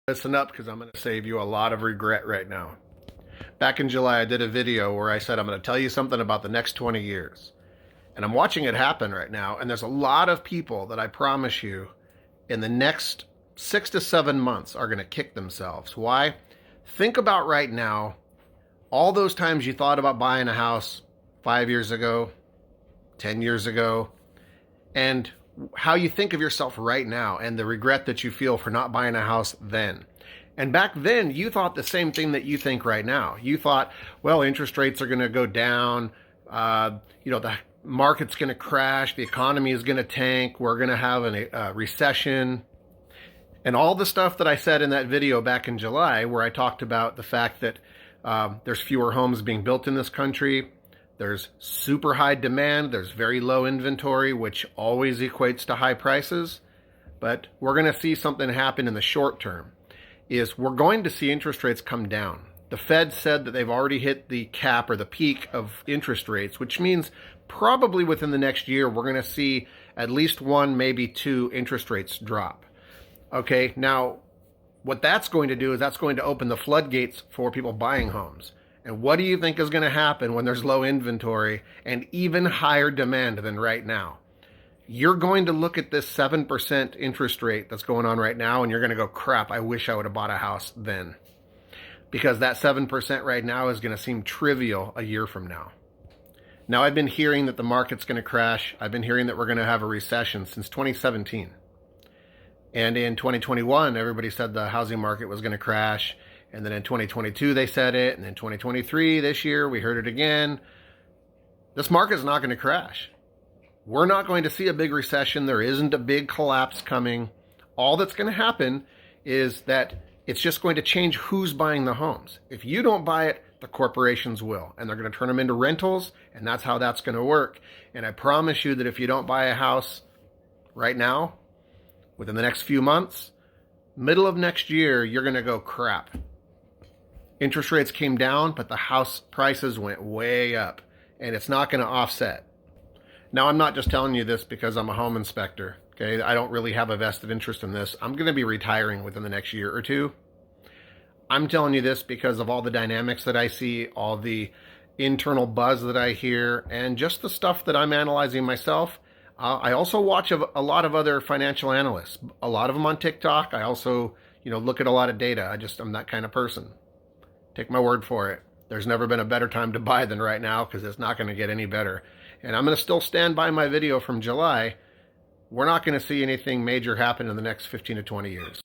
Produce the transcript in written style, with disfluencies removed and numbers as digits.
Listen up, because I'm going to save you a lot of regret right now. Back in July, I did a video where I said I'm going to tell you something about the next 20 years. And I'm watching it happen right now. And there's a lot of people that I promise you in the next 6 to 7 months are going to kick themselves. Why? Think about right now, all those times you thought about buying a house 5 years ago, 10 years ago, and how you think of yourself right now and the regret that you feel for not buying a house then. And back then, you thought the same thing that you think right now. You thought, well, interest rates are going to go down, the market's going to crash, the economy is going to tank, we're going to have a recession. And all the stuff that I said in that video back in July, where I talked about the fact that there's fewer homes being built in this country, there's super high demand, there's very low inventory, which always equates to high prices. But we're going to see something happen in the short term, is we're going to see interest rates come down. The Fed said that they've already hit the cap or the peak of interest rates, which means probably within the next year, we're going to see at least one, maybe two interest rates drop. Okay, now what that's going to do is that's going to open the floodgates for people buying homes. And what do you think is going to happen when there's low inventory and even higher demand than right now? You're going to look at this 7% interest rate that's going on right now and you're going to go, crap, I wish I would have bought a house then. Because that 7% right now is going to seem trivial a year from now. Now, I've been hearing that the market's going to crash. I've been hearing that we're going to have a recession since 2017. And in 2021, everybody said the housing market was going to crash. And then in 2022, they said it. And in 2023, this year, we heard it again. This market is not going to crash. We're not going to see a big recession. There isn't a big collapse coming. All that's going to happen is that it's just going to change who's buying the homes. If you don't buy it, the corporations will. And they're going to turn them into rentals. And that's how that's going to work. And I promise you that if you don't buy a house right now, within the next few months, middle of next year, you're going to go, crap. Interest rates came down, but the house prices went way up, and it's not going to offset. Now, I'm not just telling you this because I'm a home inspector, okay? I don't really have a vested interest in this. I'm going to be retiring within the next year or two. I'm telling you this because of all the dynamics that I see, all the internal buzz that I hear, and just the stuff that I'm analyzing myself. I also watch a lot of other financial analysts, a lot of them on TikTok. I also, look at a lot of data. I'm that kind of person. Take my word for it. There's never been a better time to buy than right now because it's not going to get any better. And I'm going to still stand by my video from July. We're not going to see anything major happen in the next 15 to 20 years.